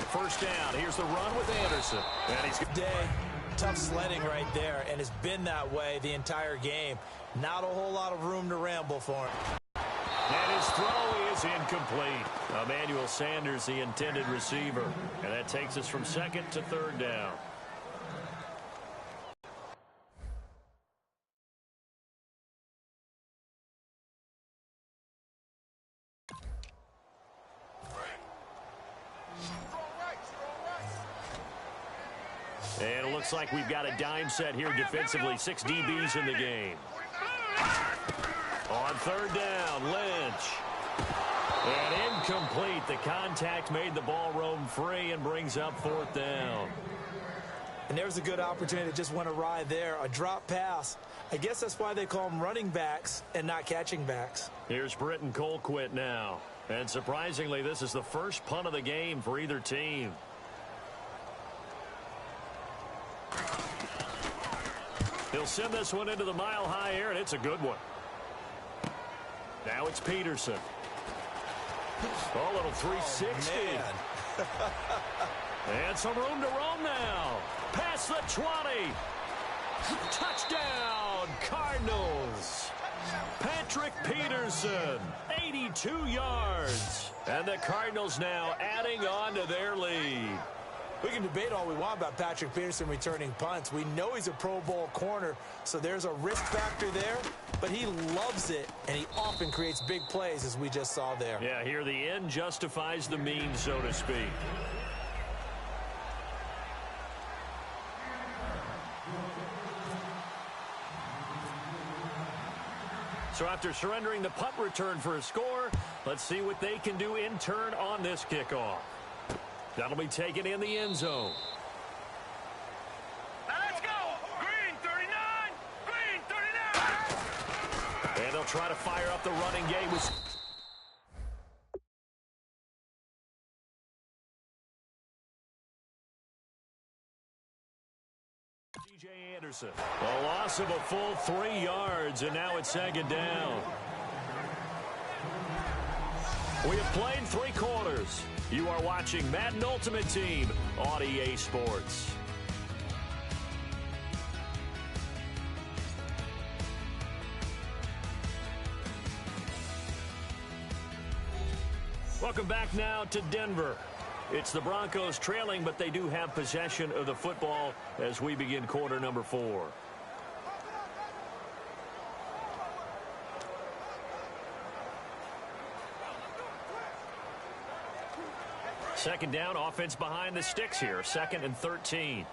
first down. Here's the run with Anderson. And he's good day. Tough sledding right there, and it's been that way the entire game. Not a whole lot of room to ramble for him. And his throw is incomplete. Emmanuel Sanders, the intended receiver. And that takes us from second to third down. And it looks like we've got a dime set here defensively. 6 DBs in the game. On third down, Lynch. And incomplete. The contact made the ball roam free and brings up fourth down. And there's a good opportunity that just went awry there. A drop pass. I guess that's why they call them running backs and not catching backs. Here's Britton Colquitt now. And surprisingly, this is the first punt of the game for either team. He'll send this one into the mile-high air, and it's a good one. Now it's Peterson. Oh, little 360. And some room to roam now. Past the 20. Touchdown, Cardinals. Patrick Peterson, 82 yards. And the Cardinals now adding on to their lead. We can debate all we want about Patrick Peterson returning punts. We know he's a Pro Bowl corner, so there's a risk factor there, but he loves it, and he often creates big plays, as we just saw there. Yeah, here the end justifies the means, so to speak. So after surrendering the punt return for a score, let's see what they can do in turn on this kickoff. That'll be taken in the end zone. Let's go! Green 39! Green 39! And they'll try to fire up the running game with... DJ Anderson. A loss of a full 3 yards, and now it's second down. We have played 3 quarters. You are watching Madden Ultimate Team on EA Sports. Welcome back now to Denver. It's the Broncos trailing, but they do have possession of the football as we begin quarter number 4. Second down, offense behind the sticks here. 2nd and 13.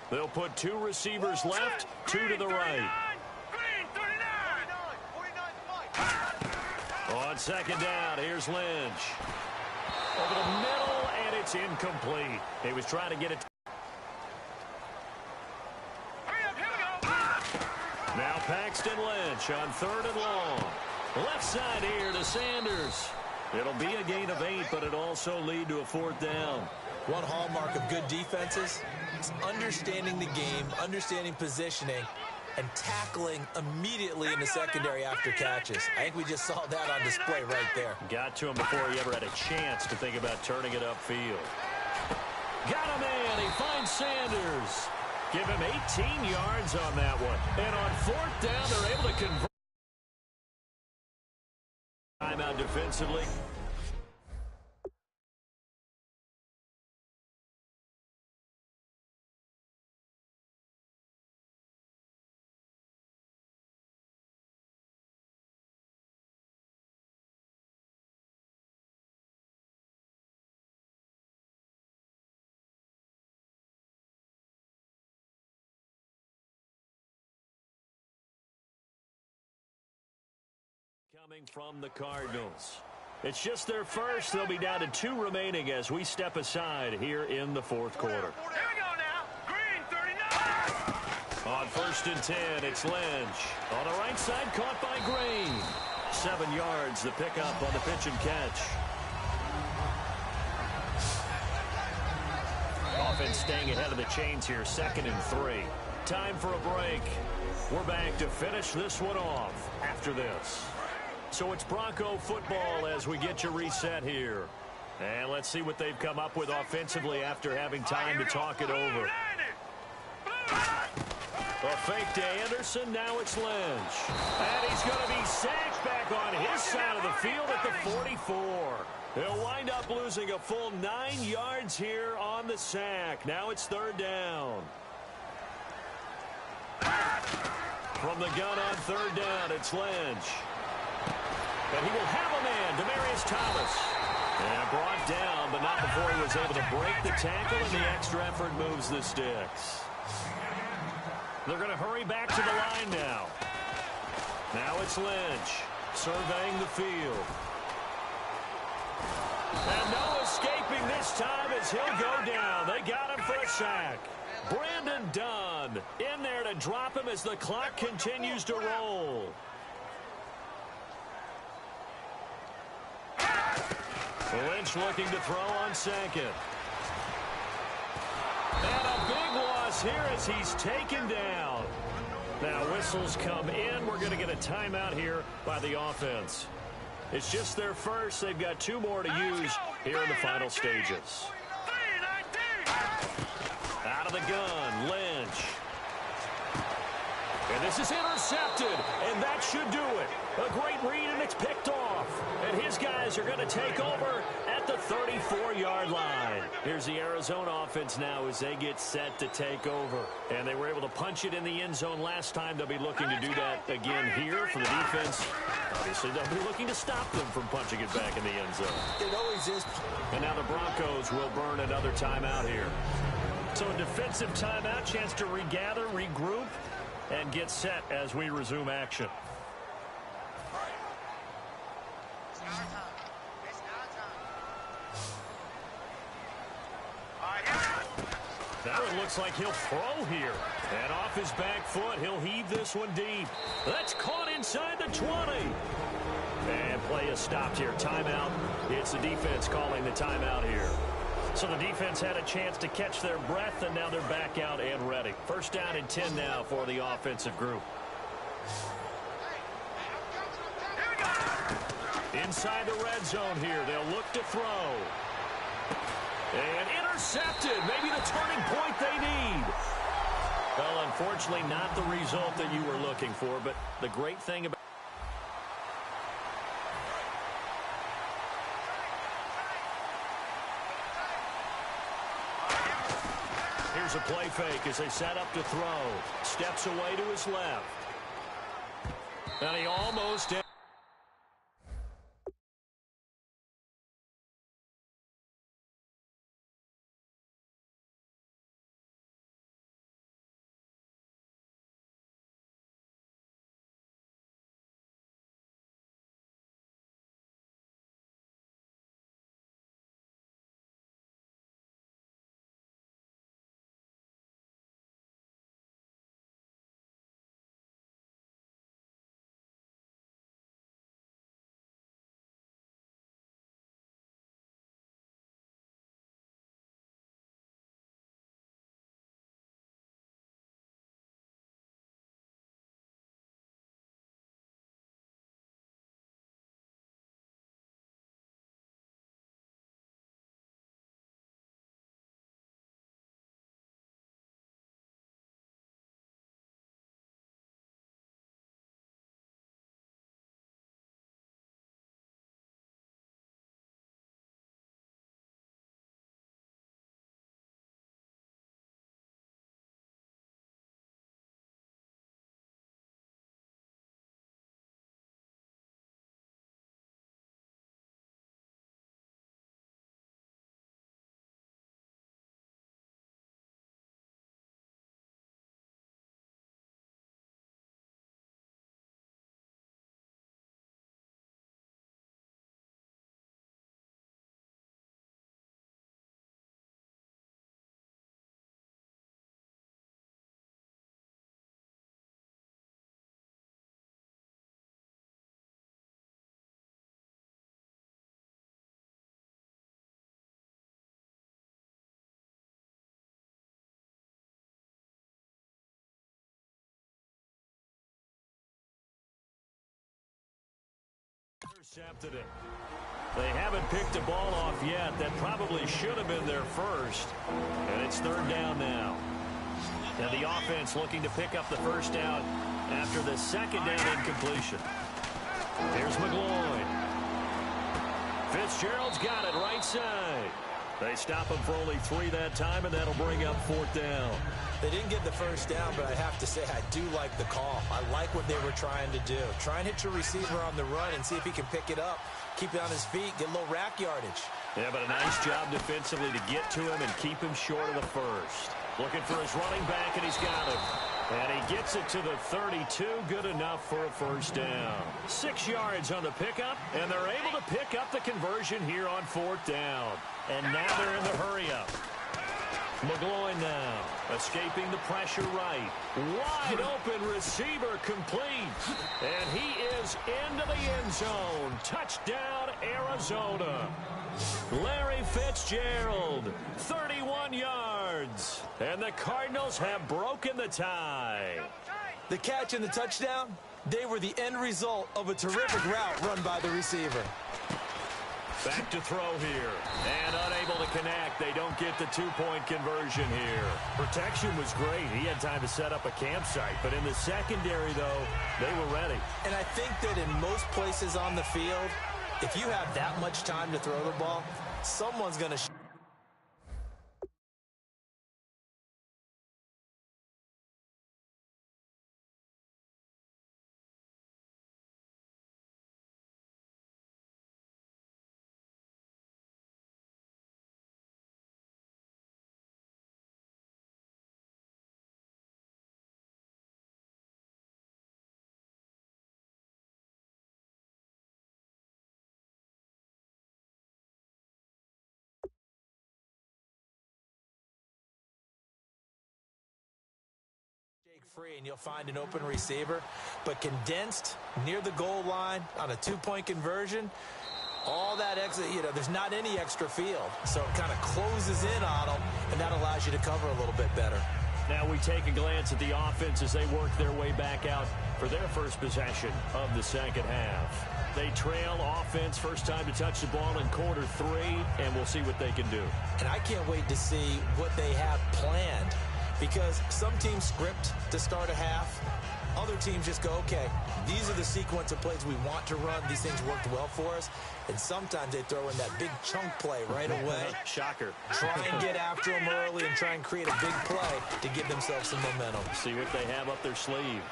They'll put 2 receivers left, 2 to the right. On second down, here's Lynch. Over the middle, and it's incomplete. He was trying to get it. Now Paxton Lynch on 3rd and long. Left side here to Sanders. It'll be a gain of 8, but it also lead to a 4th down. One hallmark of good defenses is understanding the game, understanding positioning, and tackling immediately in the secondary after catches. I think we just saw that on display right there. Got to him before he ever had a chance to think about turning it upfield. Got a man. He finds Sanders. Give him 18 yards on that one. And on 4th down, they're able to convert. Timeout defensively. Coming from the Cardinals. It's just their first. They'll be down to 2 remaining as we step aside here in the 4th quarter. Here we go now. Green 39! On 1st and 10, it's Lynch. On the right side, caught by Green. 7 yards, the pickup on the pitch and catch. Offense staying ahead of the chains here, 2nd and 3. Time for a break. We're back to finish this one off after this. So it's Bronco football as we get you reset here. And let's see what they've come up with offensively after having time to talk it over. A fake to Anderson. Now it's Lynch. And he's going to be sacked back on his side of the field at the 44. He'll wind up losing a full 9 yards here on the sack. Now it's third down. From the gun on third down, it's Lynch. And he will have a man, Demaryius Thomas. And brought down, but not before he was able to break the tackle, and the extra effort moves the sticks. They're going to hurry back to the line now. Now it's Lynch surveying the field. And no escaping this time as he'll go down. They got him for a sack. Brandon Dunn in there to drop him as the clock continues to roll. Lynch looking to throw on second. And a big loss here as he's taken down. Now whistles come in. We're going to get a timeout here by the offense. It's just their first. They've got 2 more to use here in the final stages. Out of the gun, Lynch. And this is intercepted, and that should do it. A great read, and it's picked off. And his guys are going to take over at the 34-yard line. Here's the Arizona offense now as they get set to take over. And they were able to punch it in the end zone last time. They'll be looking to do that again here for the defense. Obviously, they'll be looking to stop them from punching it back in the end zone. It always is. And now the Broncos will burn another timeout here. So a defensive timeout, chance to regather, regroup, and get set as we resume action. Now it looks like he'll throw here. And off his back foot, he'll heave this one deep. That's caught inside the 20. And play is stopped here. Timeout. It's the defense calling the timeout here. So the defense had a chance to catch their breath, and now they're back out and ready. First down and 10 now for the offensive group. Inside the red zone here. They'll look to throw. And intercepted. Maybe the turning point they need. Well, unfortunately, not the result that you were looking for, but the great thing about here's a play fake as they set up to throw. Steps away to his left. And he almost Intercepted it. They haven't picked a ball off yet. That probably should have been their first. And it's third down now. And the offense looking to pick up the first down after the second down incompletion. Here's McGloin. Fitzgerald's got it right side. They stop him for only 3 that time, and that'll bring up fourth down. They didn't get the first down, but I have to say I do like the call. I like what they were trying to do. Try and hit your receiver on the run and see if he can pick it up, keep it on his feet, get a little rack yardage. Yeah, but a nice job defensively to get to him and keep him short of the first. Looking for his running back, and he's got him. And he gets it to the 32, good enough for a first down. 6 yards on the pickup, and they're able to pick up the conversion here on fourth down. And now they're in the hurry-up. McGloin now, escaping the pressure right. Wide open receiver complete. And he is into the end zone. Touchdown, Arizona. Larry Fitzgerald, 31 yards. And the Cardinals have broken the tie. The catch and the touchdown, they were the end result of a terrific route run by the receiver. Back to throw here. And unable to connect. They don't get the two-point conversion here. Protection was great. He had time to set up a campsite. But in the secondary, though, they were ready. And I think that in most places on the field, if you have that much time to throw the ball, someone's going to... free and you'll find an open receiver, but condensed near the goal line on a two-point conversion, all that extra, there's not any extra field, so it kind of closes in on them, and that allows you to cover a little bit better. Now we take a glance at the offense as they work their way back out for their first possession of the second half. They trail offense, first time to touch the ball in quarter 3, and we'll see what they can do. And I can't wait to see what they have planned, because some teams script to start a half. Other teams just go, okay, these are the sequence of plays we want to run. These things worked well for us. And sometimes they throw in that big chunk play right away. Shocker. Try and get after them early and try and create a big play to give themselves some momentum. See what they have up their sleeve.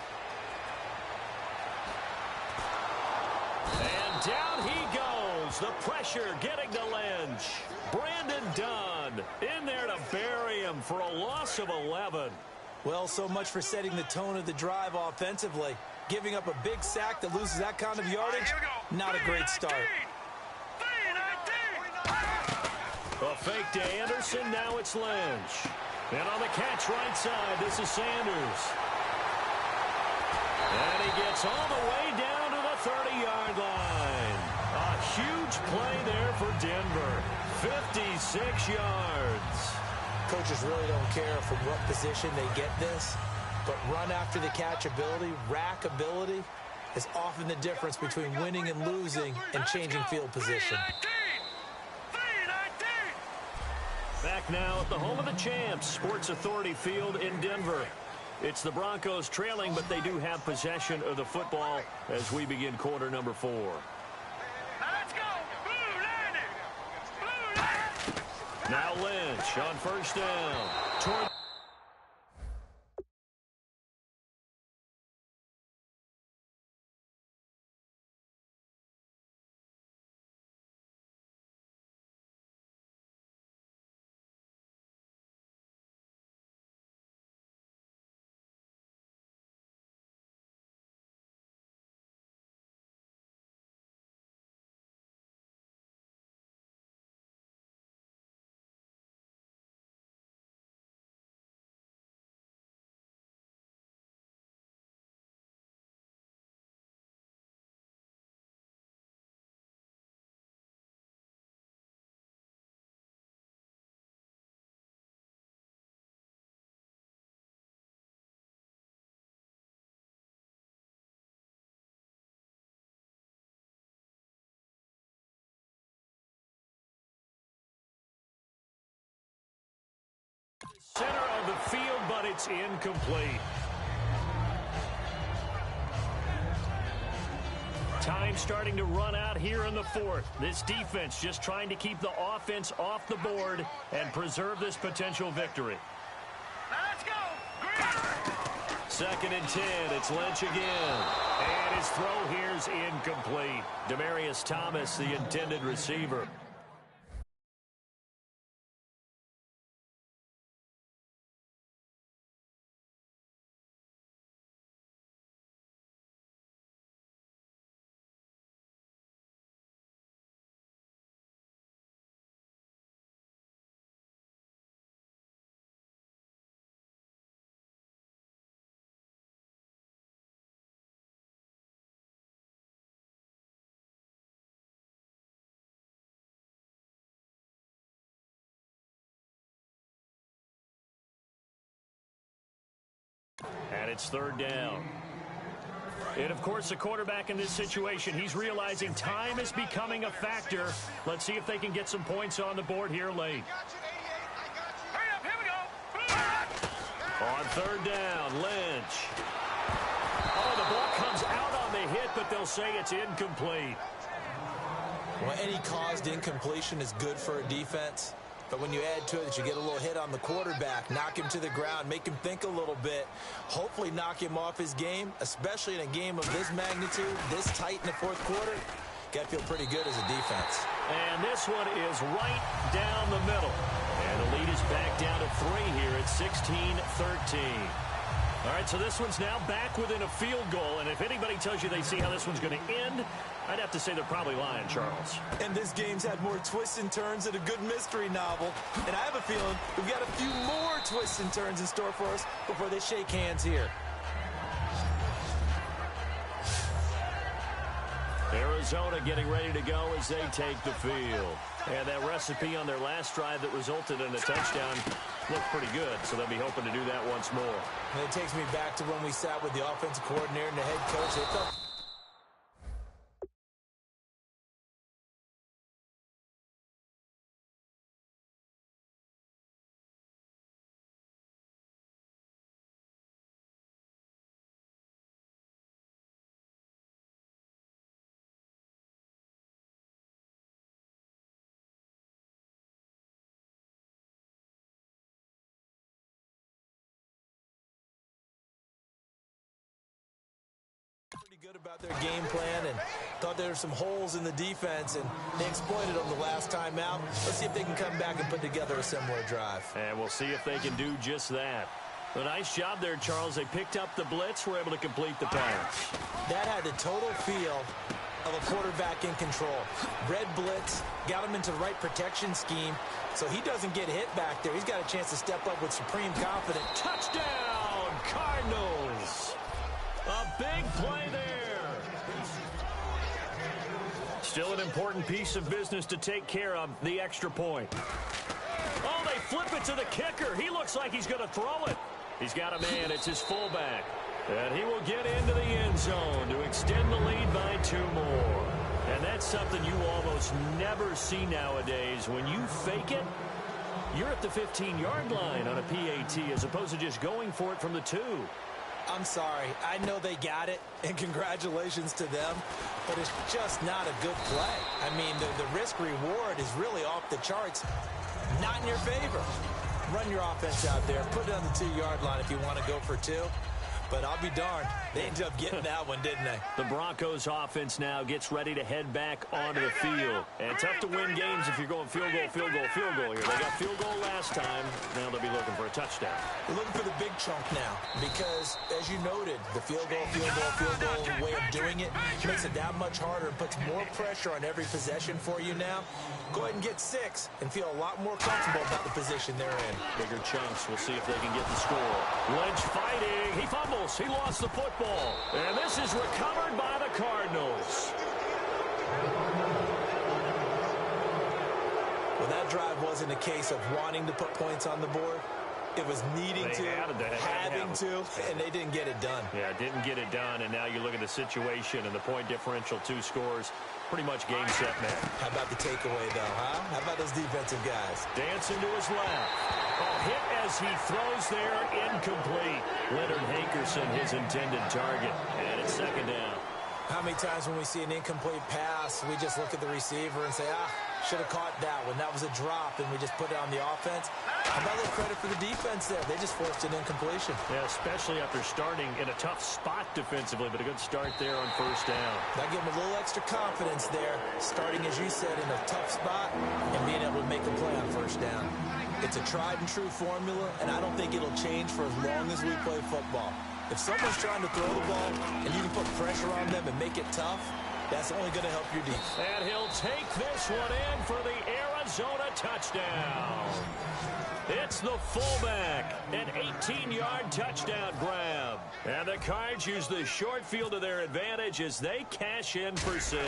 And down he goes. The pressure getting to Lynch. Brandon Dunn in there to bury him for a loss of 11. Well, so much for setting the tone of the drive offensively. Giving up a big sack that loses that kind of yardage, not a great start. A fake to Anderson, now it's Lynch. And on the catch right side, this is Sanders. And he gets all the way down to the 30-yard line. A huge play there for Denver. 56 yards. Coaches really don't care from what position they get this, but run after the catch ability, rack ability, is often the difference between winning and losing and changing field position. Back now at the home of the champs, Sports Authority Field in Denver. It's the Broncos trailing, but they do have possession of the football as we begin quarter number 4. Now Lynch on first down. Toward Center of the field, but it's incomplete. Time starting to run out here in the fourth. This defense just trying to keep the offense off the board and preserve this potential victory. Let's go. Second and 10. It's Lynch again. And his throw here's incomplete. Demaryius Thomas, the intended receiver. And it's third down. And, of course, the quarterback in this situation, he's realizing time is becoming a factor. Let's see if they can get some points on the board here late. Hurry up, here we go. On third down, Lynch. Oh, the ball comes out on the hit, but they'll say it's incomplete. Well, any caused incompletion is good for a defense. But when you add to it that you get a little hit on the quarterback, knock him to the ground, make him think a little bit, hopefully knock him off his game, especially in a game of this magnitude, this tight in the fourth quarter, got to feel pretty good as a defense. And this one is right down the middle. And the lead is back down to 3 here at 16-13. All right, so this one's now back within a field goal. And if anybody tells you they see how this one's going to end, I'd have to say they're probably lying, Charles. And this game's had more twists and turns than a good mystery novel. And I have a feeling we've got a few more twists and turns in store for us before they shake hands here. Arizona getting ready to go as they take the field. And that recipe on their last drive that resulted in a touchdown looked pretty good, so they'll be hoping to do that once more. And it takes me back to when we sat with the offensive coordinator and the head coach. They felt pretty good about their game plan and thought there were some holes in the defense, and they exploited them the last time out. Let's see if they can come back and put together a similar drive. And we'll see if they can do just that. A nice job there, Charles. They picked up the blitz, were able to complete the pass. That had the total feel of a quarterback in control. Red blitz, got him into the right protection scheme, so he doesn't get hit back there. He's got a chance to step up with supreme confidence. Touchdown, Cardinals! A big play there. Still an important piece of business to take care of, the extra point. Oh, they flip it to the kicker. He looks like he's going to throw it. He's got a man. It's his fullback. And he will get into the end zone to extend the lead by 2 more. And that's something you almost never see nowadays. When you fake it, you're at the 15-yard line on a PAT as opposed to just going for it from the 2. I'm sorry. I know they got it, and congratulations to them, but it's just not a good play. I mean, the risk-reward is really off the charts. Not in your favor. Run your offense out there. Put it on the 2-yard line if you want to go for 2. But I'll be darned. They ended up getting that one, didn't they? The Broncos offense now gets ready to head back onto the field. And tough to win games if you're going field goal, field goal, field goal here. They got field goal last time. Now they'll be looking for a touchdown. They're looking for the big chunk now because, as you noted, the field goal way of doing it makes it that much harder and puts more pressure on every possession for you now. Go ahead and get 6 and feel a lot more comfortable about the position they're in. Bigger chunks. We'll see if they can get the score. Lynch fighting. He fumbles. He lost the football. And this is recovered by the Cardinals. Well, that drive wasn't a case of wanting to put points on the board. It was needing to, having to, and they didn't get it done. Yeah, didn't get it done, and now you look at the situation and the point differential, 2 scores, pretty much game, set, match. How about the takeaway, though, huh? How about those defensive guys? Dancing to his left. Hit as he throws there, incomplete. Leonard Hankerson, his intended target, and it's second down. How many times when we see an incomplete pass, we just look at the receiver and say, should have caught that one. That was a drop, and we just put it on the offense. How about a little credit for the defense there? They just forced an incompletion. Yeah, especially after starting in a tough spot defensively, but a good start there on first down. That gave them a little extra confidence there, starting, as you said, in a tough spot and being able to make a play on first down. It's a tried-and-true formula, and I don't think it'll change for as long as we play football. If someone's trying to throw the ball and you can put pressure on them and make it tough, that's only going to help your defense. And he'll take this one in for the Arizona touchdown. It's the fullback, an 18-yard touchdown grab. And the Cards use the short field to their advantage as they cash in for 6.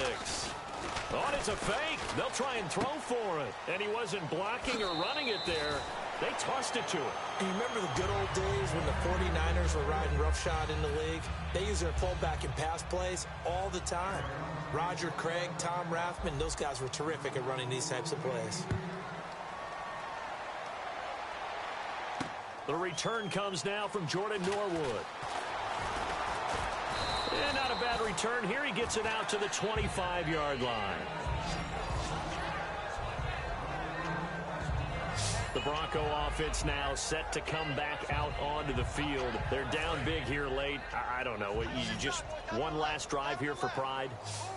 Oh, and it's a fake. They'll try and throw for it. And he wasn't blocking or running it there. They tossed it to him. You remember the good old days when the 49ers were riding roughshod in the league? They use their fullback in pass plays all the time. Roger Craig, Tom Rathman, those guys were terrific at running these types of plays. The return comes now from Jordan Norwood. And not a bad return here. He gets it out to the 25-yard line. The Bronco offense now set to come back out onto the field. They're down big here late. I don't know. You just one last drive here for pride?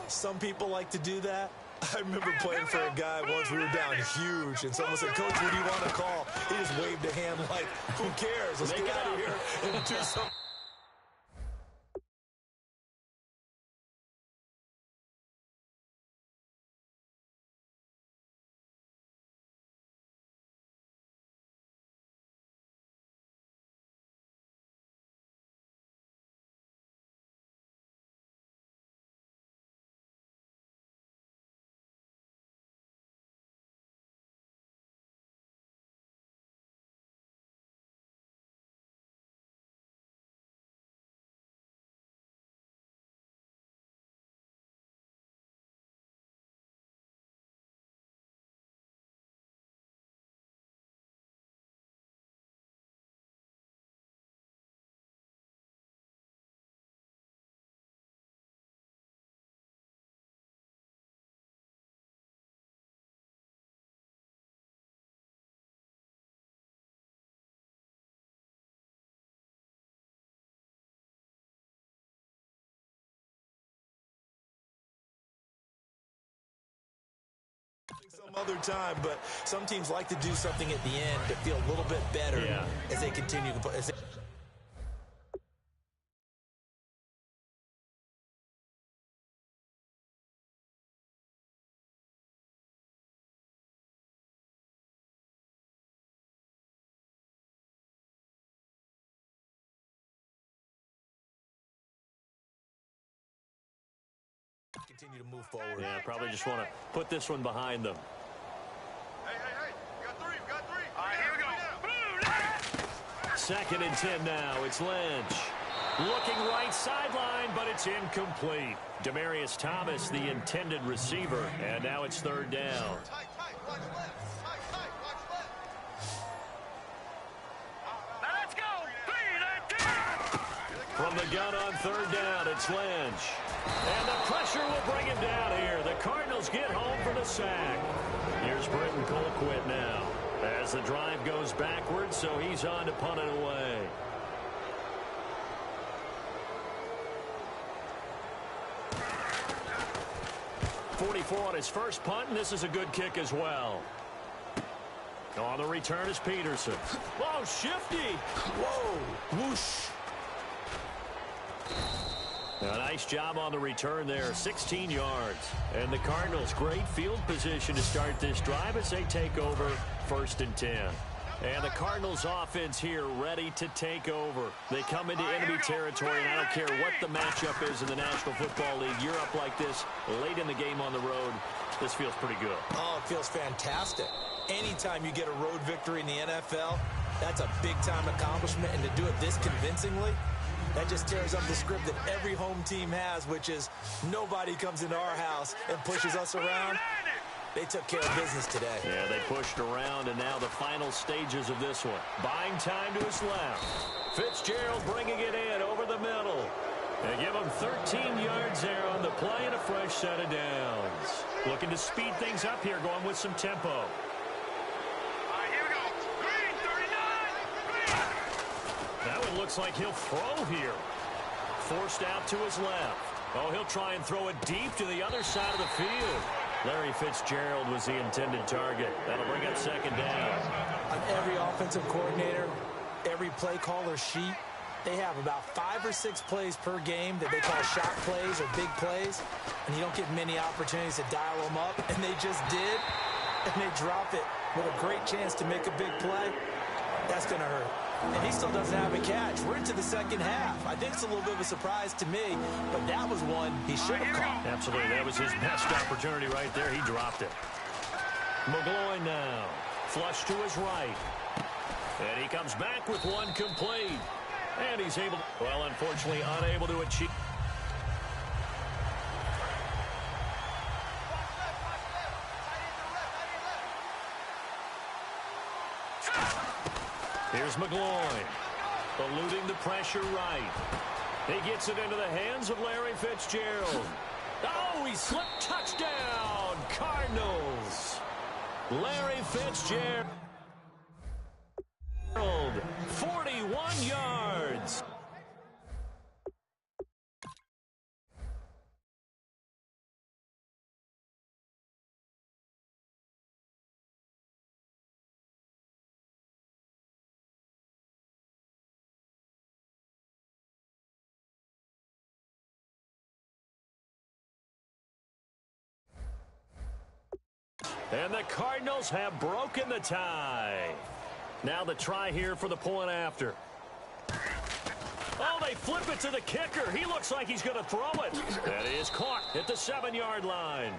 Some people like to do that. I remember playing for a guy once. We were down huge, and someone said, "Coach, what do you want to call?" He just waved a hand like, "Who cares? Let's get out of here and do something." Some other time, but some teams like to do something at the end to feel a little bit better as they continue to play. Continue to move forward. Yeah, probably just want to put this one behind them. Hey, we got three. All right, here we go. Second and 10 now. It's Lynch. Looking right sideline, but it's incomplete. Demaryius Thomas, the intended receiver, and now it's third down. Tight, watch left. Tight, watch left. Now let's go. 3, 19. From the gun on third down, it's Lynch. And the pressure will bring him down here. The Cardinals get home for the sack. Here's Britton Colquitt now as the drive goes backwards, so he's on to punt it away. .44 on his first punt, and this is a good kick as well. On the return is Peterson. Whoa, shifty. Whoa, whoosh. A nice job on the return there, 16 yards. And the Cardinals, great field position to start this drive as they take over first and 10. And the Cardinals offense here ready to take over. They come into enemy territory, and I don't care what the matchup is in the National Football League. You're up like this late in the game on the road. This feels pretty good. Oh, it feels fantastic. Anytime you get a road victory in the NFL, that's a big-time accomplishment. And to do it this convincingly, that just tears up the script that every home team has, which is nobody comes into our house and pushes us around. They took care of business today. Yeah, they pushed around, and now the final stages of this one. Buying time to his left. Fitzgerald bringing it in over the middle. They give him 13 yards there on the play and a fresh set of downs. Looking to speed things up here, going with some tempo. All right, here we go. Green, 39. That one looks like he'll throw here. Forced out to his left. Oh, he'll try and throw it deep to the other side of the field. Larry Fitzgerald was the intended target. That'll bring up second down. On every offensive coordinator, every play caller sheet, they have about 5 or 6 plays per game that they call shot plays or big plays, and you don't get many opportunities to dial them up, and they just did, and they drop it with a great chance to make a big play. That's going to hurt. And he still doesn't have a catch. We're into the second half. I think it's a little bit of a surprise to me, but that was one he should have caught. Absolutely. That was his best opportunity right there. He dropped it. McGloin now. Flush to his right. And he comes back with one complete. And he's able, well, unfortunately, unable to achieve. Here's McGloin, eluding the pressure right. He gets it into the hands of Larry Fitzgerald. Oh, he slipped. Touchdown, Cardinals. Larry Fitzgerald, 41 yards. And the Cardinals have broken the tie. Now the try here for the point after. Oh, they flip it to the kicker. He looks like he's going to throw it. And he is caught at the 7-yard line.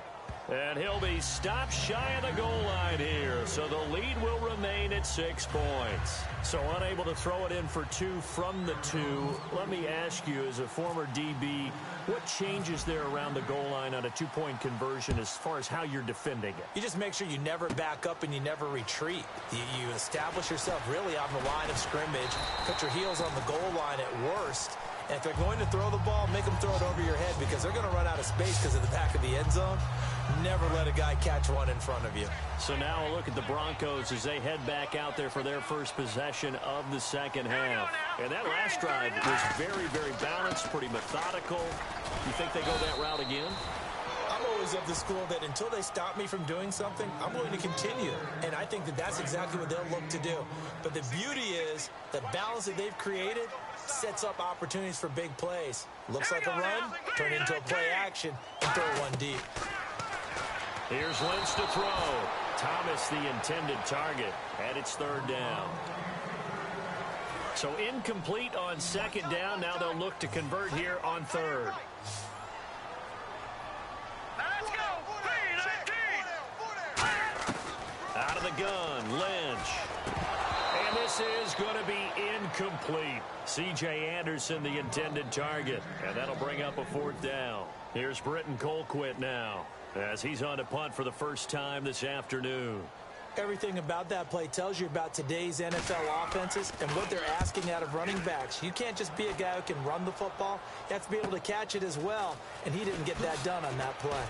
And he'll be stopped shy of the goal line here. So the lead will remain at 6 points. So unable to throw it in for 2 from the 2. Let me ask you, as a former DB, what changes there around the goal line on a 2-point conversion as far as how you're defending it? You just make sure you never back up and you never retreat. You establish yourself really on the line of scrimmage, put your heels on the goal line at worst. And if they're going to throw the ball, make them throw it over your head because they're going to run out of space because of the back of the end zone. Never let a guy catch one in front of you. So now a look at the Broncos as they head back out there for their first possession of the second half. And that last drive was very, very balanced, pretty methodical. You think they go that route again? I'm always of the school that until they stop me from doing something, I'm going to continue. And I think that that's exactly what they'll look to do. But the beauty is the balance that they've created sets up opportunities for big plays. Looks like a run, turn into a play action, and throw one deep. Here's Lynch to throw. Thomas, the intended target, and it's third down. So incomplete on second down. Now they'll look to convert here on third. Let's go. Out of the gun, Lynch. And this is going to be incomplete. C.J. Anderson, the intended target. And that'll bring up a fourth down. Here's Britton Colquitt now, as he's on to punt for the first time this afternoon. Everything about that play tells you about today's NFL offenses and what they're asking out of running backs. You can't just be a guy who can run the football. You have to be able to catch it as well, and he didn't get that done on that play.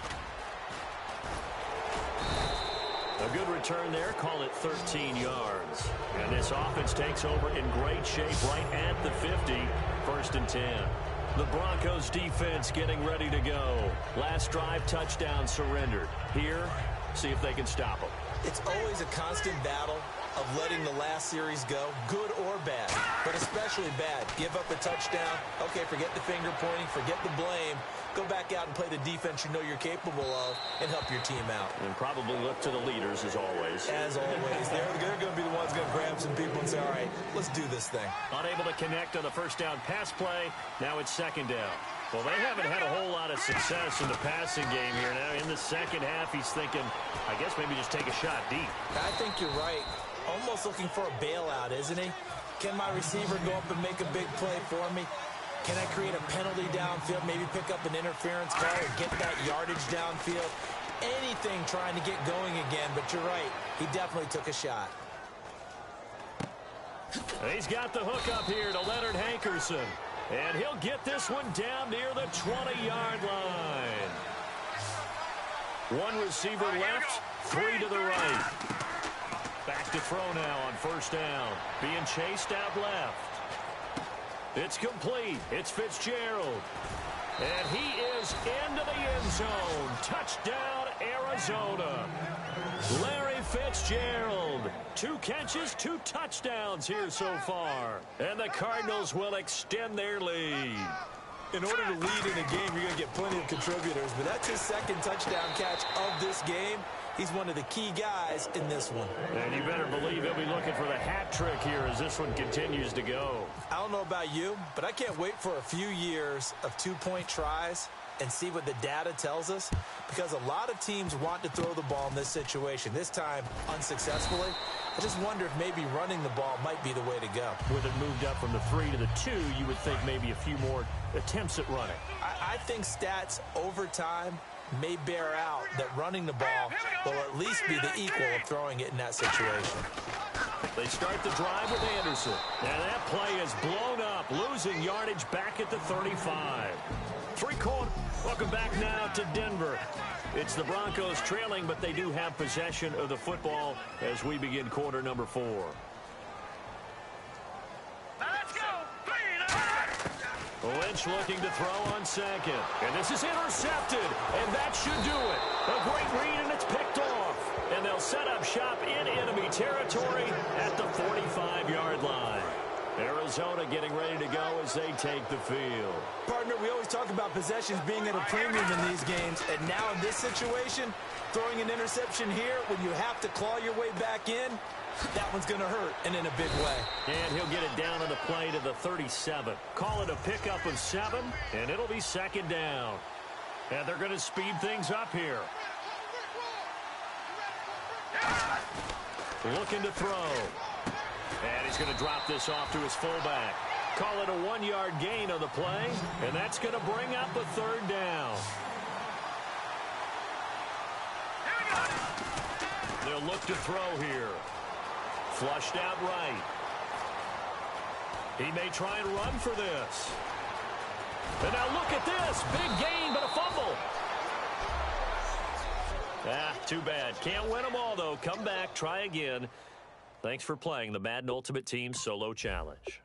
A good return there, call it 13 yards. And this offense takes over in great shape right at the 50, 1st and 10. The Broncos defense getting ready to go. Last drive, touchdown surrendered. Here, see if they can stop them. It's always a constant battle of letting the last series go, good or bad, but especially bad. Give up a touchdown. Okay, forget the finger pointing, forget the blame. Go back out and play the defense you know you're capable of and help your team out. And probably look to the leaders as always. As always. They're going to be the ones going to grab some people and say, all right, let's do this thing. Unable to connect on the first down pass play. Now it's second down. Well, they haven't had a whole lot of success in the passing game here. Now in the second half, he's thinking, I guess maybe just take a shot deep. I think you're right. Almost looking for a bailout, isn't he? Can my receiver go up and make a big play for me? Can I create a penalty downfield, maybe pick up an interference call or get that yardage downfield? anything trying to get going again, but you're right. He definitely took a shot. He's got the hook up here to Leonard Hankerson. And he'll get this one down near the 20-yard line. One receiver left, three to the right. Back to throw now on first down. Being chased out left. It's complete. It's Fitzgerald. And he is into the end zone. Touchdown, Arizona. Larry Fitzgerald. 2 catches, 2 touchdowns here so far. And the Cardinals will extend their lead. In order to lead in a game, you're going to get plenty of contributors, but that's his second touchdown catch of this game. He's one of the key guys in this one. And you better believe he'll be looking for the hat trick here as this one continues to go. I don't know about you, but I can't wait for a few years of 2-point tries and see what the data tells us, because a lot of teams want to throw the ball in this situation, this time unsuccessfully. I just wonder if maybe running the ball might be the way to go. With it moved up from the 3 to the 2, you would think maybe a few more attempts at running. I think stats over time may bear out that running the ball will at least be the equal of throwing it in that situation. They start the drive with Anderson. And that play is blown up, losing yardage back at the 35. 3-quarter. Welcome back now to Denver. It's the Broncos trailing, but they do have possession of the football as we begin quarter number 4. Let's go. Lynch looking to throw on second. And this is intercepted, and that should do it. A great read, and it's picked off. And they'll set up shop in enemy territory at the 45-yard line. Arizona getting ready to go as they take the field. Partner, we always talk about possessions being at a premium in these games, and now in this situation, throwing an interception here when you have to claw your way back in, that one's going to hurt, and in a big way. And he'll get it down on the play to the 37. Call it a pickup of 7, and it'll be second down. And they're going to speed things up here. Looking to throw. And he's going to drop this off to his fullback. Call it a 1-yard gain on the play, and that's going to bring up a third down. They'll look to throw here. Flushed out right. He may try and run for this. And now look at this. Big gain, but a fumble. Too bad. Can't win them all, though. Come back, try again. Thanks for playing the Madden Ultimate Team Solo Challenge.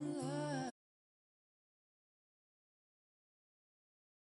Love